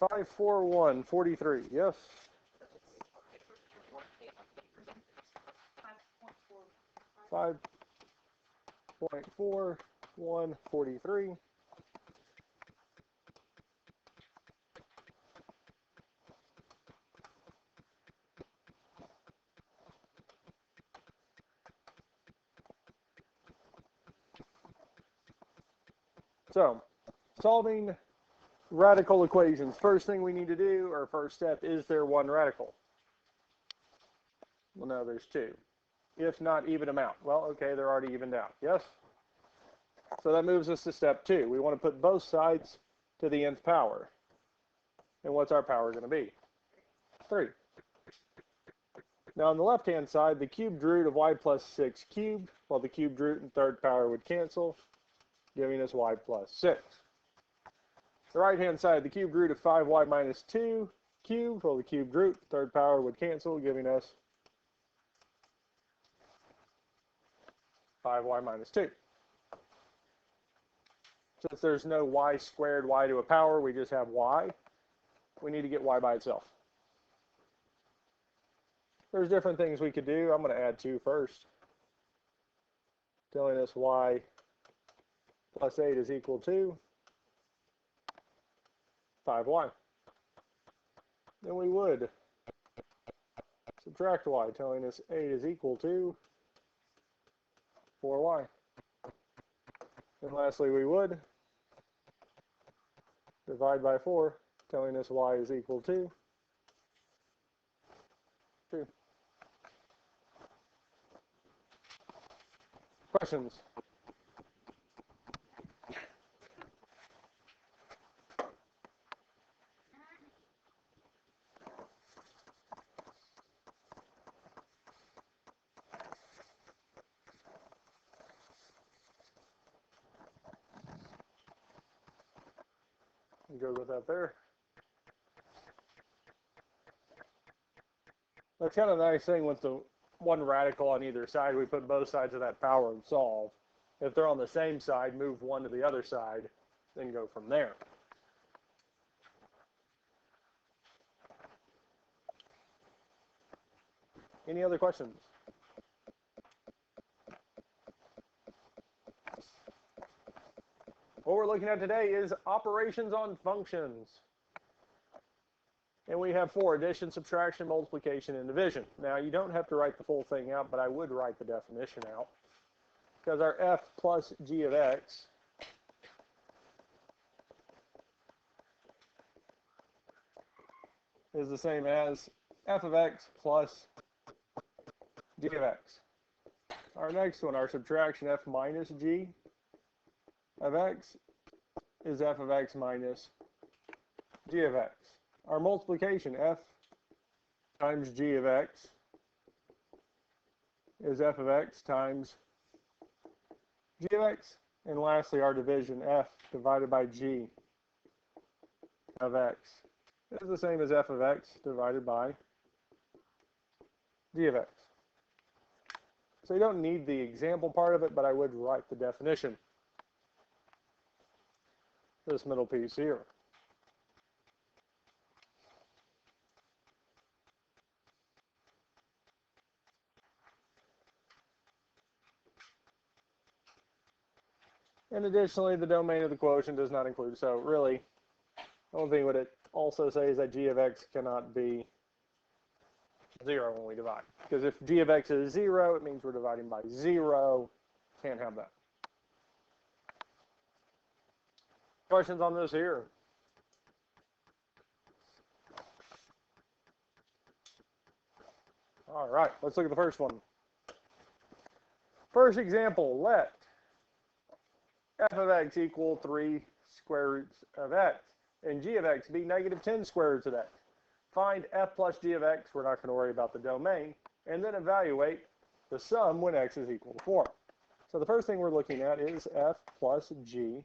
541, 43. Yes. 5.41, 43. So, solving radical equations. First thing we need to do, or first step, is there one radical? Well, no, there's two. If not even amount. Well, okay, they're already evened out. Yes? So that moves us to step 2. We want to put both sides to the nth power. And what's our power going to be? 3. Now on the left-hand side, the cubed root of y plus 6 cubed, while the cubed root and third power would cancel, giving us y plus 6. The right-hand side, the cubed root of 5y minus 2 cubed, while the cubed root, third power would cancel, giving us 5y minus 2. Since there's no y squared, y to a power, we just have y. We need to get y by itself. There's different things we could do. I'm going to add 2 first. Telling us y plus 8 is equal to 5y. Then we would subtract y, telling us 8 is equal to 4y. And lastly, we would divide by 4, telling us y is equal to 2. Questions? Good with that there. That's kind of a nice thing with the one radical on either side. We put both sides of that power and solve. If they're on the same side, move one to the other side, then go from there. Any other questions? What we're looking at today is operations on functions. And we have 4: addition, subtraction, multiplication, and division. Now, you don't have to write the full thing out, but I would write the definition out. Because our f plus g of x is the same as f of x plus g of x. Our next one, our subtraction, f minus g of x, is f of x minus g of x. Our multiplication, f times g of x, is f of x times g of x. And lastly, our division, f divided by g of x, is the same as f of x divided by g of x. So you don't need the example part of it, but I would write the definition. This middle piece here. And additionally, the domain of the quotient does not include. So really, the only thing would it also say is that g of x cannot be 0 when we divide. Because if g of x is 0, it means we're dividing by 0. Can't have that. Questions on this here? All right, let's look at the first one. First example, let f of x equal 3 square roots of x, and g of x be negative 10 square roots of x. Find f plus g of x, we're not going to worry about the domain, and then evaluate the sum when x is equal to 4. So the first thing we're looking at is f plus g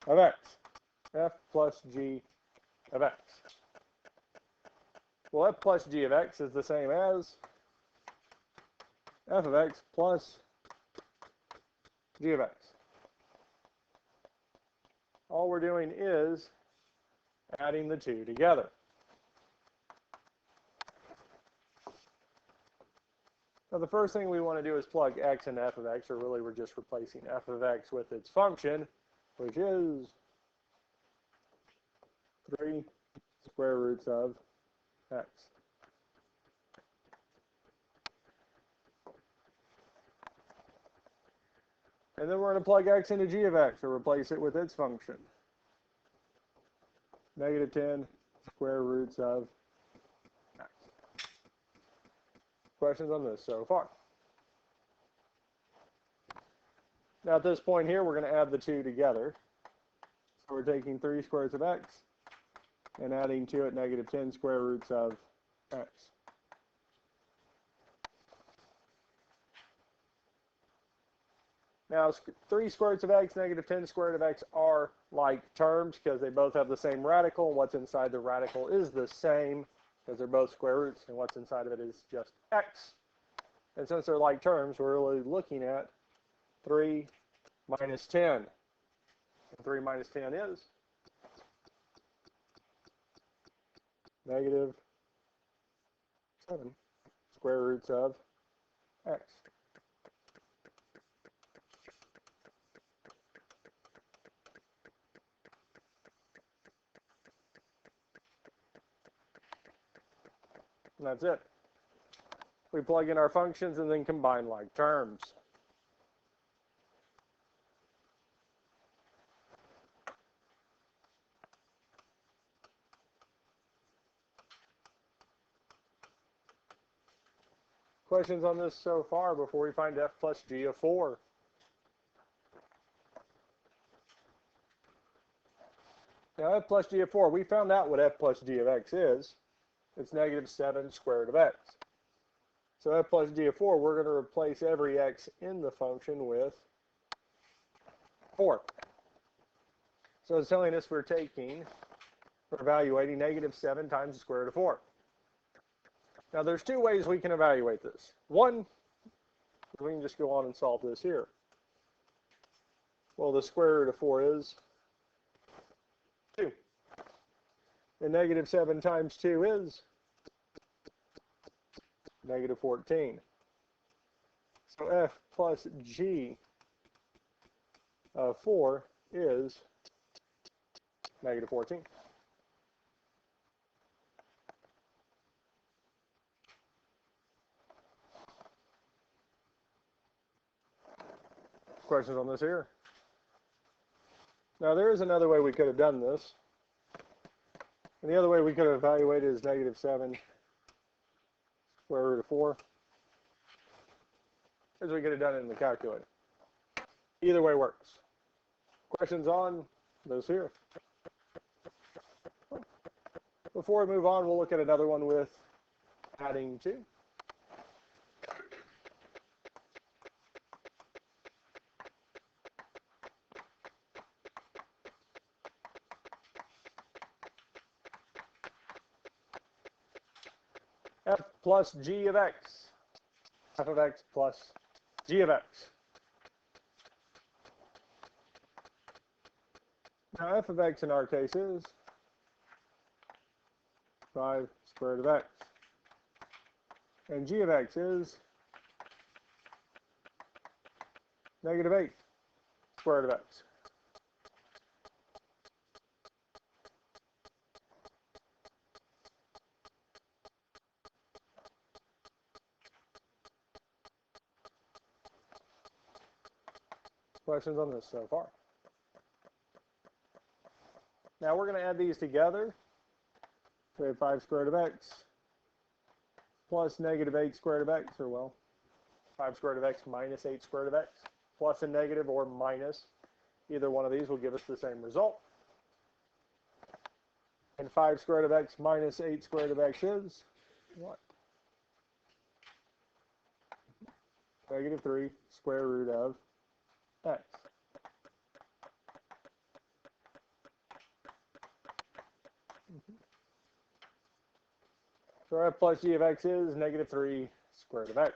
of x. F plus g of x. Well, f plus g of x is the same as f of x plus g of x. All we're doing is adding the two together. Now the first thing we want to do is plug x into f of x, or really we're just replacing f of x with its function, which is 3 square roots of x. And then we're going to plug x into g of x, or replace it with its function. Negative 10 square roots of x. Questions on this so far? Now at this point here, we're going to add the two together. So we're taking 3 squares of x and adding to it negative 10 square roots of x. Now, 3 squares of x, negative 10 squared of x are like terms because they both have the same radical, and what's inside the radical is the same because they're both square roots, and what's inside of it is just x. And since they're like terms, we're really looking at 3 minus 10. And 3 minus 10 is negative 7 square roots of x. And that's it. We plug in our functions and then combine like terms. Questions on this so far before we find f plus g of 4? Now f plus g of 4, we found out what f plus g of x is. It's negative 7 squared of x. So f plus g of 4, we're going to replace every x in the function with 4. So it's telling us we're evaluating negative 7 times the square root of 4. Now there's two ways we can evaluate this. One, we can just go on and solve this here. Well, the square root of 4 is 2. And negative 7 times 2 is negative 14. So f plus g of 4 is negative 14. Questions on this here? Now there is another way we could have done this. And the other way we could have evaluated is negative 7 square root of 4. As we could have done it in the calculator. Either way works. Questions on this here? Before we move on, we'll look at another one with adding 2. F plus g of x. F of x plus g of x. Now f of x in our case is 5 square root of x. And g of x is negative 8 square root of x. Questions on this so far? Now we're going to add these together. We have 5 square root of x plus negative 8 square root of x, or well, 5 square root of x minus 8 square root of x, plus a negative or minus. Either one of these will give us the same result. And 5 square root of x minus 8 square root of x is what? Negative 3 square root of x. So f plus g of x is negative 3 square root of x.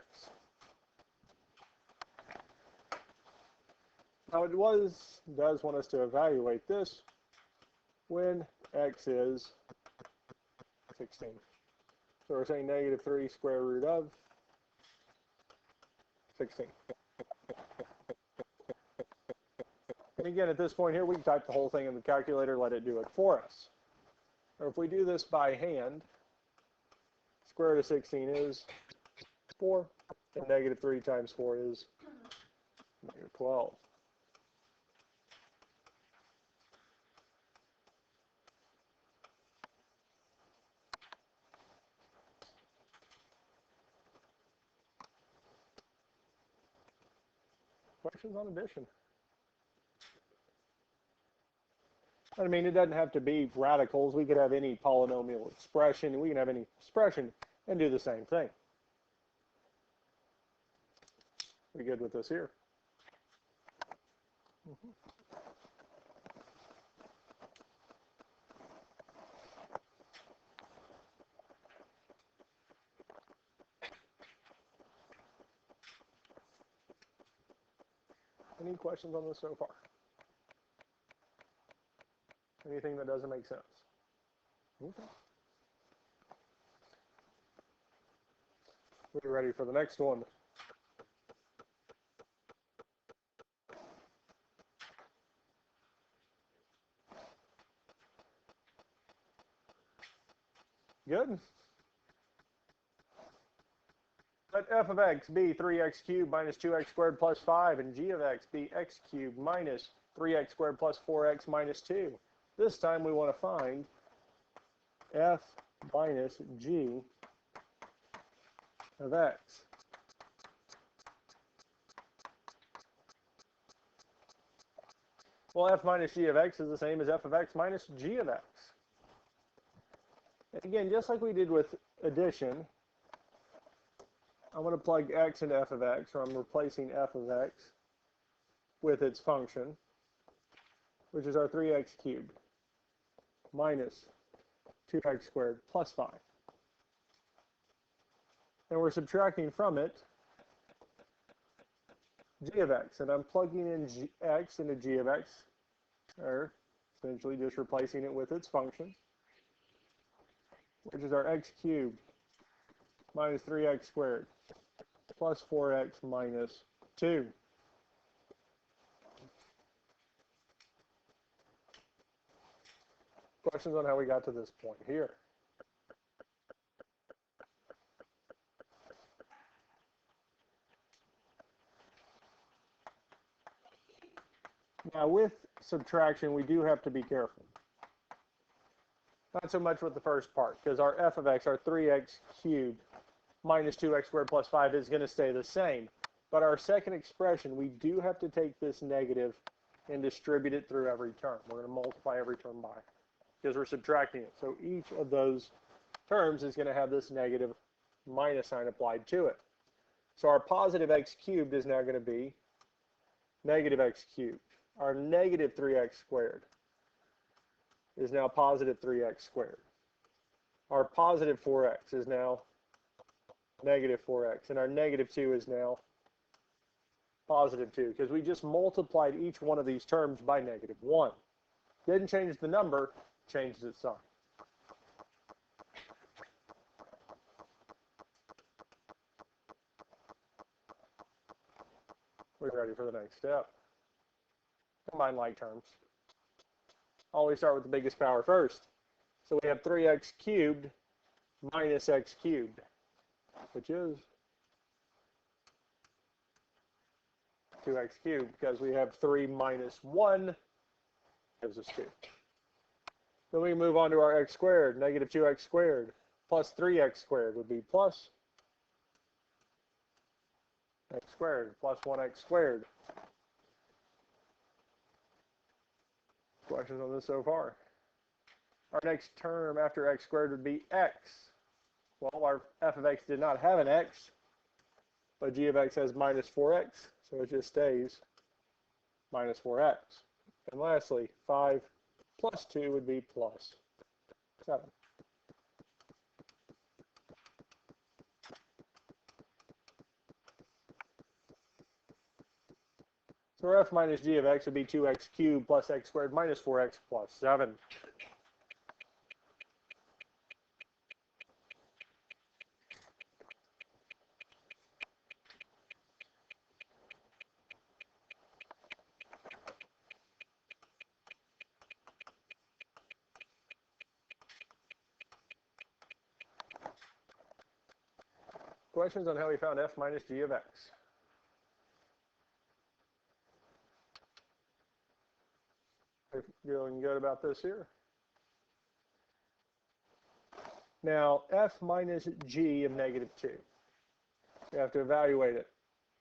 Now it does want us to evaluate this when x is 16. So we're saying negative 3 square root of 16. And again, at this point here, we can type the whole thing in the calculator, let it do it for us. Or if we do this by hand, square root of 16 is 4, and negative 3 times 4 is negative 12. Questions on addition? I mean, it doesn't have to be radicals. We could have any polynomial expression. We can have any expression and do the same thing. We good with this here? Any questions on this so far? Anything that doesn't make sense? Okay. We're ready for the next one. Good. Let f of x be 3x cubed minus 2x squared plus 5, and g of x be x cubed minus 3x squared plus 4x minus 2. This time we want to find f minus g of x. Well, f minus g of x is the same as f of x minus g of x. And again, just like we did with addition, I'm going to plug x into f of x, so I'm replacing f of x with its function, which is our 3x cubed minus 2x squared plus 5. And we're subtracting from it g of x, and I'm plugging in x into g of x, or essentially just replacing it with its function, which is our x cubed minus 3x squared plus 4x minus 2. Questions on how we got to this point here? Now with subtraction, we do have to be careful. Not so much with the first part, because our f of x, our 3x cubed minus 2x squared plus 5 is going to stay the same. But our second expression, we do have to take this negative and distribute it through every term. We're going to multiply every term by, because we're subtracting it. So each of those terms is going to have this negative minus sign applied to it. So our positive x cubed is now going to be negative x cubed. Our negative 3x squared is now positive 3x squared. Our positive 4x is now negative 4x. And our negative 2 is now positive 2, because we just multiplied each one of these terms by negative 1. Didn't change the number, changed its sign. We're ready for the next step. Combine like terms. Always start with the biggest power first. So we have 3x cubed minus x cubed, which is 2x cubed, because we have 3 minus 1 gives us 2. Then we move on to our x squared. Negative 2x squared plus 3x squared would be plus x squared plus 1x squared. Questions on this so far? Our next term after x squared would be x. Well, our f of x did not have an x, but g of x has minus 4x, so it just stays minus 4x. And lastly, 5 plus 2 would be plus 7. So our f minus g of x would be 2x cubed plus x squared minus 4x plus 7. Questions on how we found f minus g of x? Feeling good about this here? Now, f minus g of negative 2. We have to evaluate it.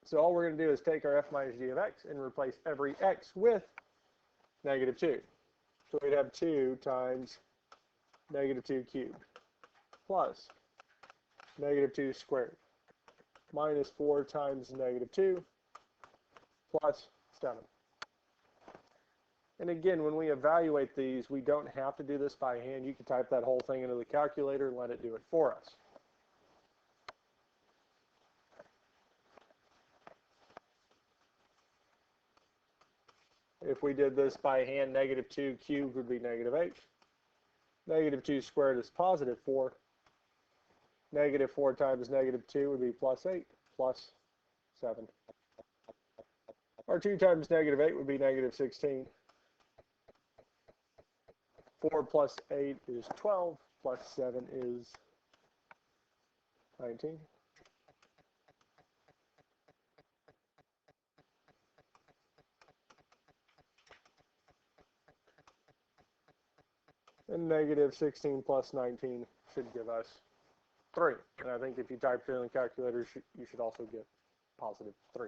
So all we're going to do is take our f minus g of x and replace every x with negative 2. So we'd have 2 times negative 2 cubed plus negative 2 squared minus 4 times negative 2 plus 7. And again, when we evaluate these, we don't have to do this by hand. You can type that whole thing into the calculator and let it do it for us. If we did this by hand, negative 2 cubed would be negative 8. Negative 2 squared is positive 4. Negative 4 times negative 2 would be plus 8 plus 7. Or 2 times negative 8 would be negative 16. 4 plus 8 is 12, plus 7 is 19. And negative 16 plus 19 should give us 3. And I think if you typed it in the calculator, you should also get positive 3.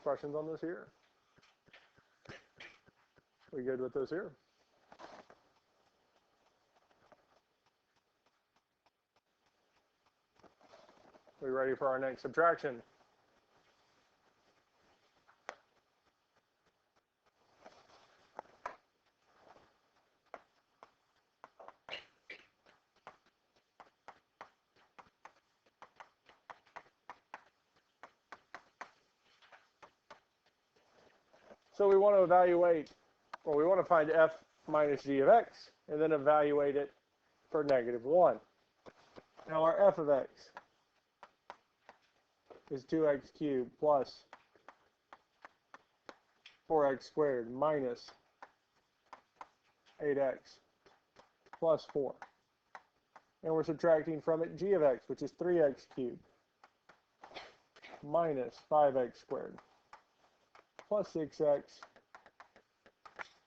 Questions on this here? We good with this here? We ready for our next subtraction? So we want to evaluate, or we want to find f minus g of x, and then evaluate it for negative 1. Now our f of x is 2x cubed plus 4x squared minus 8x plus 4. And we're subtracting from it g of x, which is 3x cubed minus 5x squared plus 6x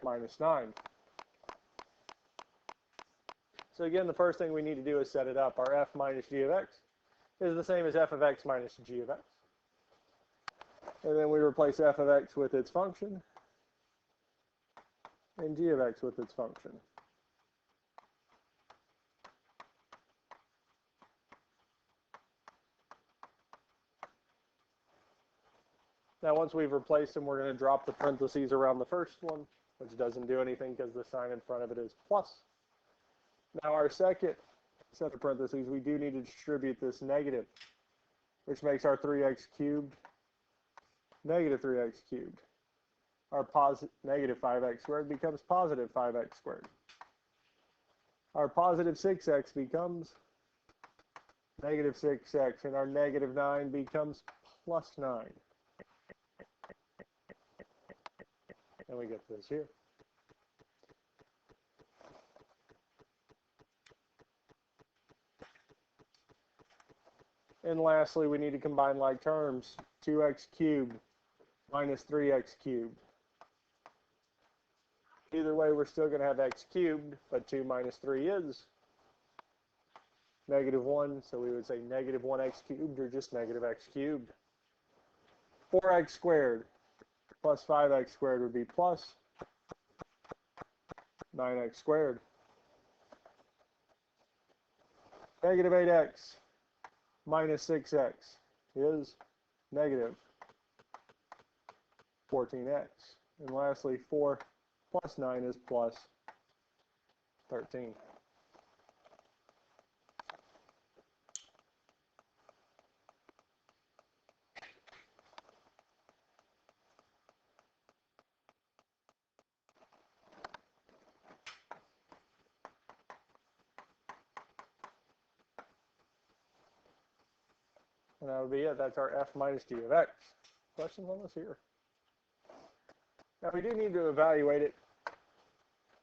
minus 9. So again, the first thing we need to do is set it up. Our f minus g of x is the same as f of x minus g of x. And then we replace f of x with its function and g of x with its function. Now once we've replaced them, we're going to drop the parentheses around the first one, which doesn't do anything because the sign in front of it is plus. Now our second set of parentheses, we do need to distribute this negative, which makes our 3x cubed negative 3x cubed. Our negative 5x squared becomes positive 5x squared. Our positive 6x becomes negative 6x, and our negative 9 becomes plus 9. And we get this here. And lastly, we need to combine like terms. 2x cubed minus 3x cubed. Either way, we're still going to have x cubed, but 2 minus 3 is negative 1, so we would say negative 1x cubed, or just negative x cubed. 4x squared plus 5x squared would be plus 9x squared. Negative 8x minus 6x is negative 14x. And lastly, 4 plus 9 is plus 13. And that would be it. That's our f minus g of x. Questions on this here? Now we do need to evaluate it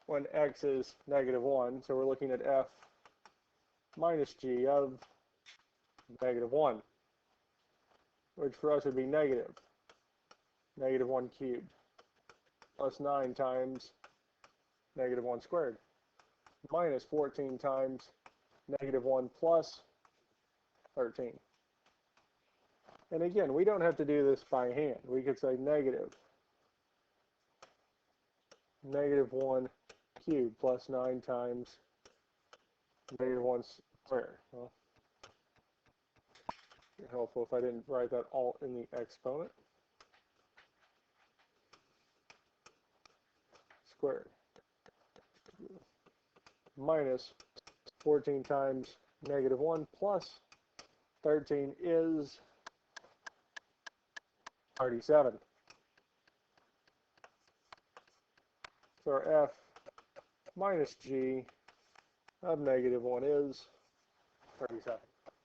when x is -1. So we're looking at f minus g of -1, which for us would be negative -1 cubed plus 9 times -1 squared minus 14 times -1 plus 13. And again, we don't have to do this by hand. We could say -1 cubed plus 9 times -1 squared. Well, it'd be helpful if I didn't write that all in the exponent. Squared minus 14 times -1 plus 13 is 37. So our f minus g of -1 is 37.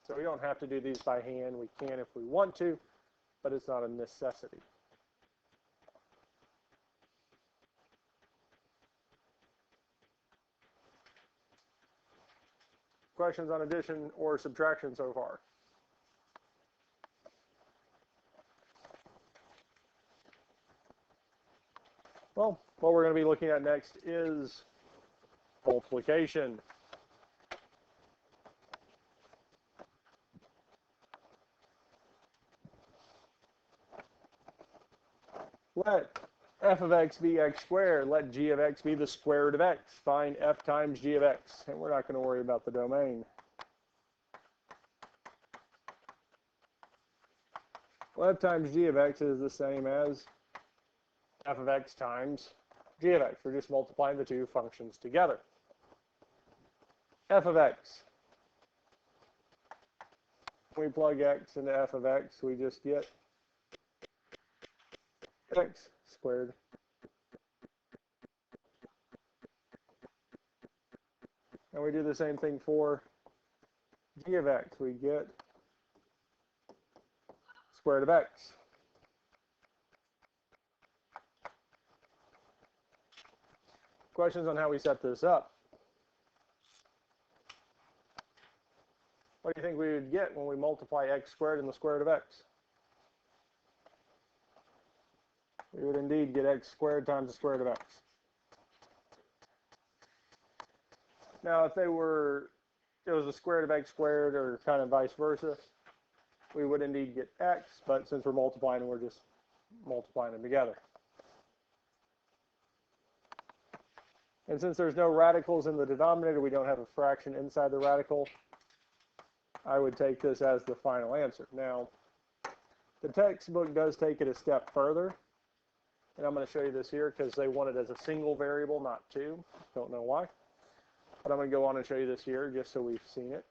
So we don't have to do these by hand. We can if we want to, but it's not a necessity. Questions on addition or subtraction so far? Well, what we're going to be looking at next is multiplication. Let f of x be x squared. Let g of x be the square root of x. Find f times g of x. And we're not going to worry about the domain. Well, f times g of x is the same as f of x times g of x. We're just multiplying the two functions together. F of x. When we plug x into f of x, we just get x squared and we do the same thing for g of x. We get square root of x. Questions on how we set this up? What do you think we would get when we multiply x squared and the square root of x? We would indeed get x squared times the square root of x. Now, if it was the square root of x squared or kind of vice versa, we would indeed get x, but since we're multiplying, we're just multiplying them together. And since there's no radicals in the denominator, we don't have a fraction inside the radical, I would take this as the final answer. Now, the textbook does take it a step further. And I'm going to show you this here because they want it as a single variable, not two. Don't know why. But I'm going to go on and show you this here just so we've seen it.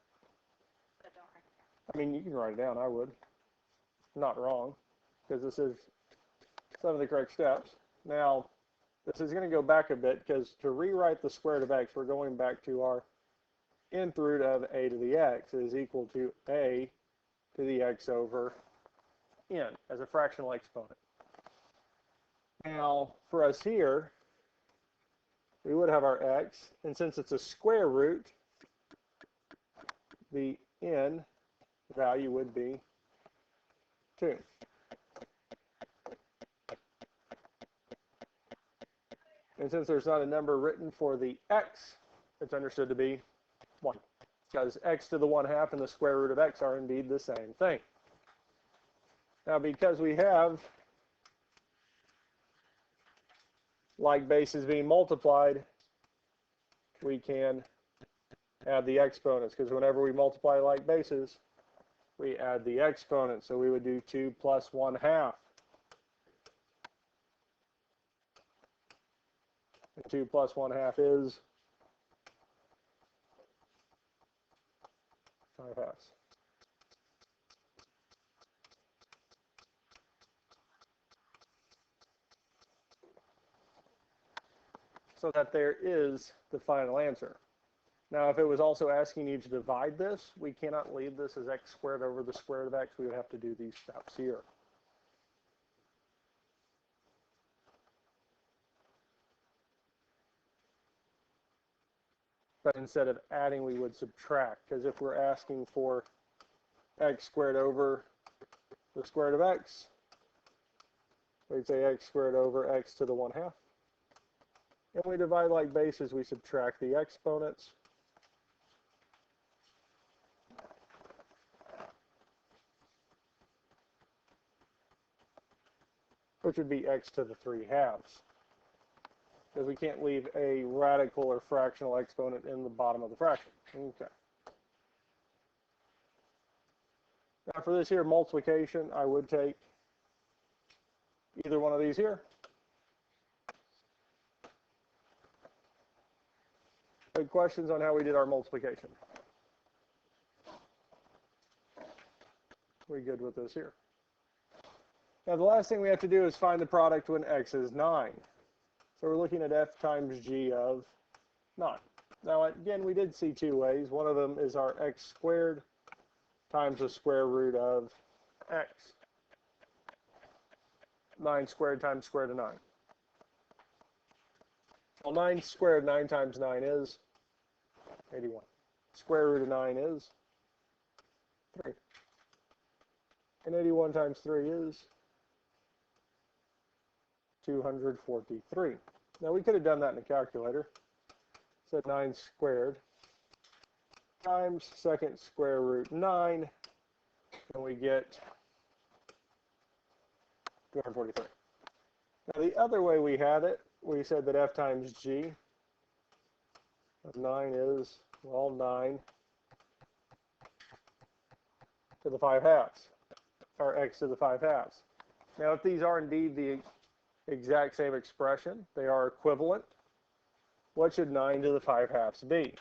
I mean, you can write it down. I would. Not wrong, because this is some of the correct steps. Now, this is going to go back a bit because to rewrite the square root of x, we're going back to our nth root of a to the x is equal to a to the x over n as a fractional exponent. Now, for us here, we would have our x, and since it's a square root, the n value would be 2. And since there's not a number written for the x, it's understood to be 1. Because x to the 1/2 and the square root of x are indeed the same thing. Now, because we have like bases being multiplied, we can add the exponents, because whenever we multiply like bases, we add the exponent. So we would do 2 plus 1/2. 2 plus 1/2 is 5/2. So that there is the final answer. Now, if it was also asking you to divide this, we cannot leave this as x squared over the square root of x. We would have to do these steps here. But instead of adding, we would subtract, because if we're asking for x squared over the square root of x, we'd say x squared over x to the 1/2. And we divide like bases, we subtract the exponents. Which would be x to the 3/2. Because we can't leave a radical or fractional exponent in the bottom of the fraction. Okay. Now for this here multiplication, I would take either one of these here. Any questions on how we did our multiplication? We good with this here? Now the last thing we have to do is find the product when x is 9. So we're looking at f times g of 9. Now again, we did see two ways. One of them is our x squared times the square root of x. 9 squared times square root of 9. Well, 9 squared, 9 times 9 is 81. Square root of 9 is 3. And 81 times 3 is 243. Now we could have done that in a calculator. So 9 squared times second square root 9, and we get 243. Now the other way we had it, we said that f times g of 9 is, well, 9 to the 5/2, or x to the 5/2. Now if these are indeed the exact same expression, they are equivalent, what should 9 to the 5/2 be?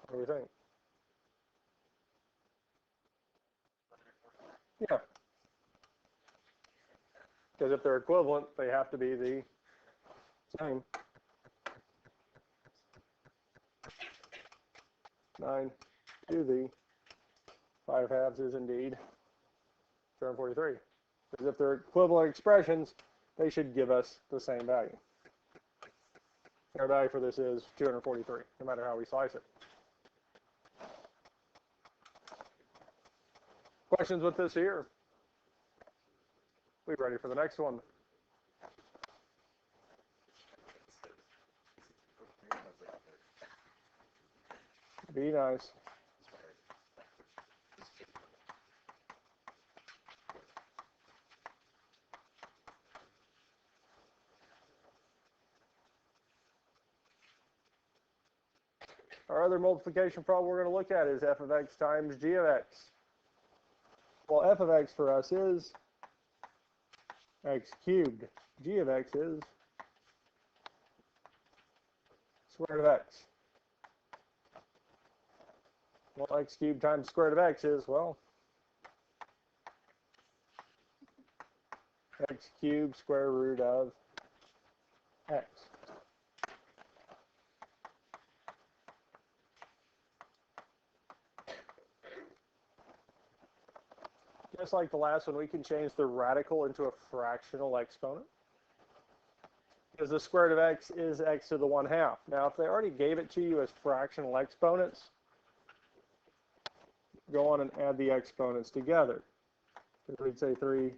What do you think? Yeah. Because if they're equivalent, they have to be the same. 9 to the 5/2 is indeed 243. Because if they're equivalent expressions, they should give us the same value. Our value for this is 243, no matter how we slice it. Questions with this here? We're ready for the next one. Be nice. Our other multiplication problem we're going to look at is f of x times g of x. Well, f of x for us is x cubed. G of x is square root of x. Well, x cubed times square root of x is, well, x cubed square root of x. Just like the last one, we can change the radical into a fractional exponent. Because the square root of x is x to the 1/2. Now, if they already gave it to you as fractional exponents, go on and add the exponents together. So we'd say 3x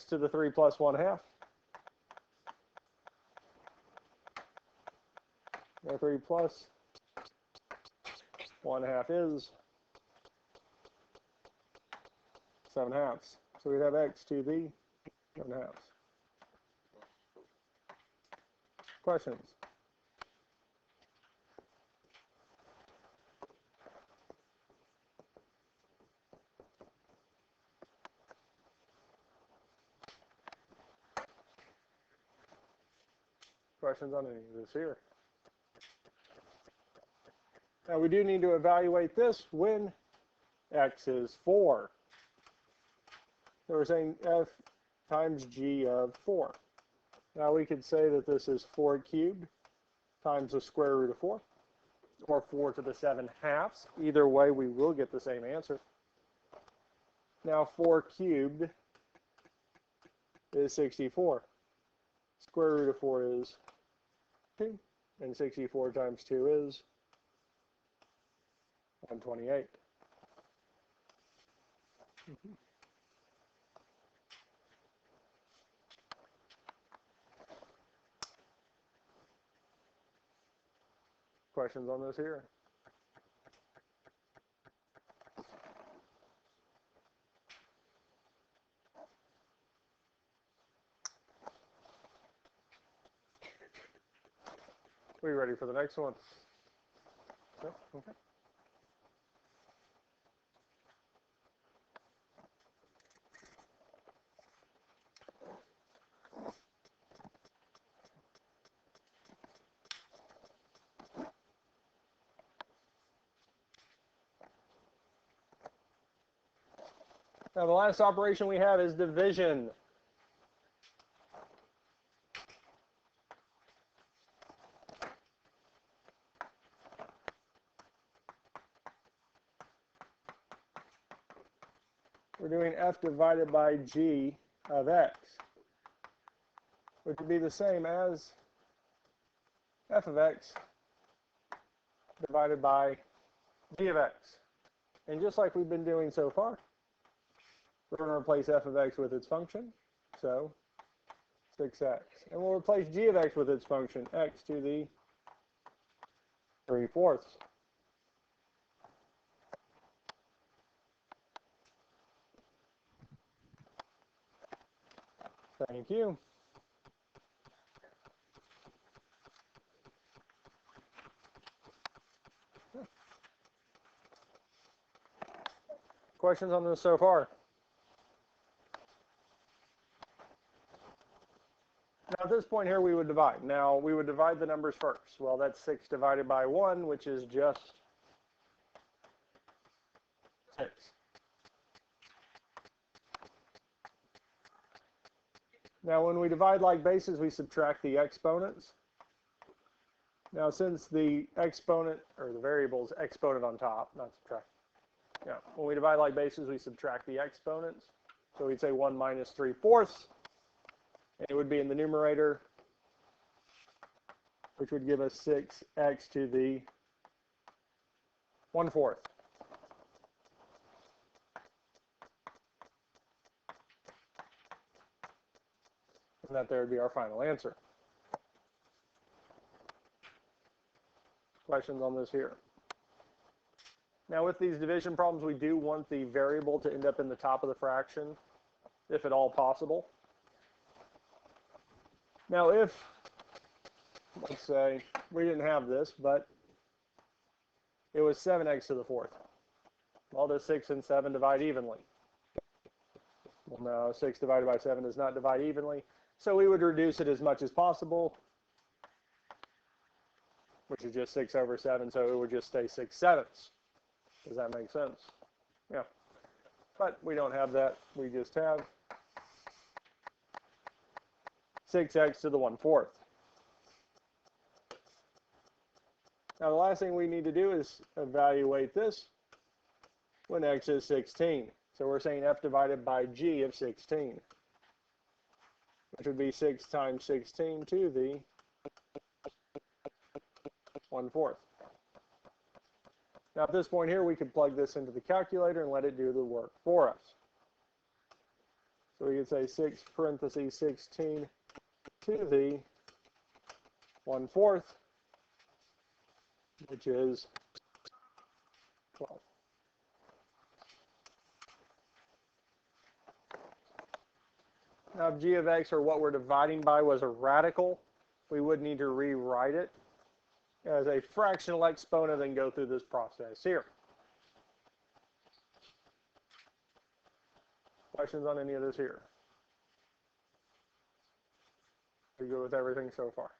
to the 3 plus 1/2. Now 3 plus 1/2 is 7/2. So we'd have x to the 7/2. Questions? Questions on any of this here? Now we do need to evaluate this when x is 4. So we're saying f times g of 4. Now we could say that this is 4 cubed times the square root of 4, or 4 to the 7 halves. Either way, we will get the same answer. Now 4 cubed is 64. Square root of 4 is 2, and 64 times 2 is 128. Questions on this here? We ready for the next one? Yep, okay. Now the last operation we have is division. We're doing f divided by g of x, which would be the same as f of x divided by g of x. And just like we've been doing so far, we're going to replace f of x with its function, so 6x. And we'll replace g of x with its function, x to the 3/4. Thank you. Questions on this so far? Now at this point here we would divide. Now we would divide the numbers first. Well, that's 6 divided by 1, which is just 6. Now when we divide like bases, we subtract the exponents. Now since the exponent, or the variable is exponent on top, not subtract. Yeah, when we divide like bases, we subtract the exponents. So we'd say 1 minus 3/4. And it would be in the numerator, which would give us 6x to the 1/4. And that there would be our final answer. Questions on this here? Now with these division problems, we do want the variable to end up in the top of the fraction, if at all possible. Now if, let's say, we didn't have this, but it was 7x to the 4th. Well, does 6 and 7 divide evenly? Well, no, 6 divided by 7 does not divide evenly. So we would reduce it as much as possible, which is just 6 over 7, so it would just stay 6/7. Does that make sense? Yeah. But we don't have that. We just have 6x to the 1/4. Now the last thing we need to do is evaluate this when x is 16. So we're saying f divided by g of 16, which would be 6 times 16 to the 1/4. Now at this point here, we could plug this into the calculator and let it do the work for us. So we could say 6 parentheses 16 to the 1/4, which is 12. Now if g of x, or what we're dividing by, was a radical, we would need to rewrite it as a fractional exponent and go through this process here. Questions on any of this here? We go with everything so far.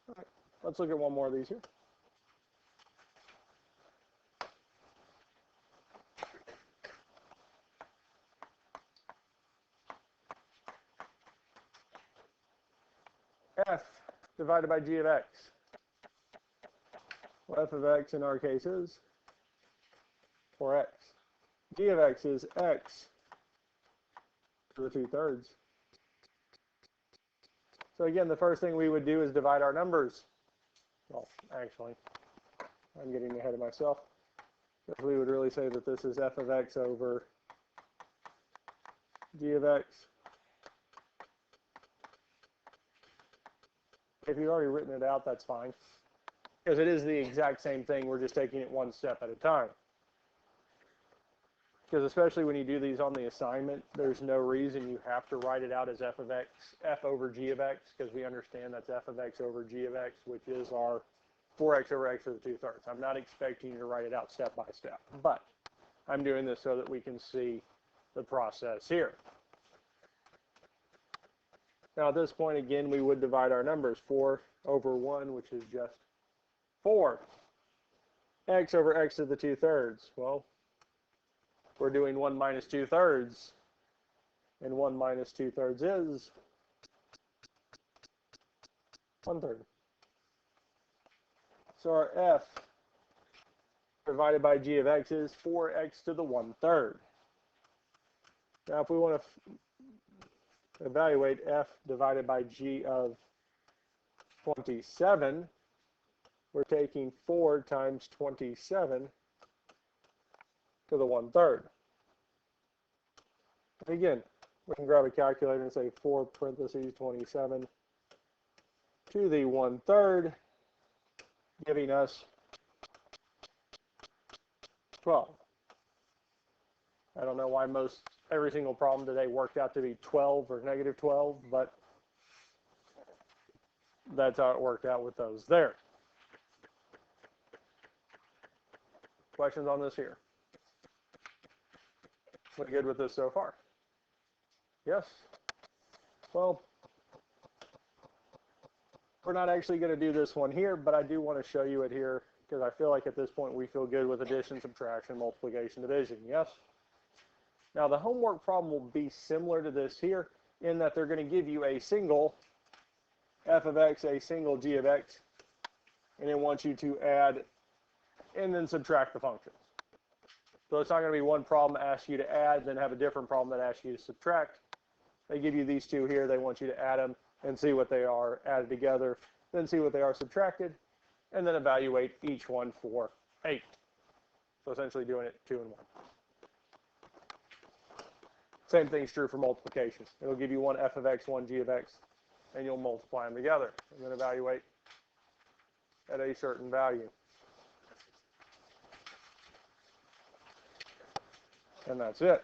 All right, let's look at one more of these here. F divided by g of x. Well, f of x in our case is 4x. G of x is x to the 2/3. So again, the first thing we would do is divide our numbers. Well, actually, I'm getting ahead of myself. Because we would really say that this is f of x over g of x. If you've already written it out, that's fine. Because it is the exact same thing, we're just taking it one step at a time. Because especially when you do these on the assignment, there's no reason you have to write it out as f of x, f over g of x, because we understand that's f of x over g of x, which is our 4x over x to the 2/3. I'm not expecting you to write it out step by step, but I'm doing this so that we can see the process here. Now at this point, again, we would divide our numbers. 4 over 1, which is just 4. X over x to the 2/3. Well, we're doing 1 minus 2/3, and 1 minus 2/3 is 1/3. So our f divided by g of x is 4x to the 1/3. Now if we want to evaluate f divided by g of 27, we're taking 4 times 27 to the 1/3. Again, we can grab a calculator and say 4 parentheses 27 to the 1/3, giving us 12. I don't know why every single problem today worked out to be 12 or negative 12, but that's how it worked out with those there. Questions on this here? We good with this so far? Yes? Well, we're not actually going to do this one here, but I do want to show you it here because I feel like at this point we feel good with addition, subtraction, multiplication, division. Yes? Now the homework problem will be similar to this here in that they're going to give you a single f of x, a single g of x, and they want you to add and then subtract the functions. So it's not going to be one problem that asks you to add, then have a different problem that asks you to subtract. They give you these two here. They want you to add them and see what they are added together, then see what they are subtracted, and then evaluate each one for 8. So essentially doing it 2 and 1. Same thing's true for multiplication. It'll give you one f of x, one g of x, and you'll multiply them together and then evaluate at a certain value. And that's it.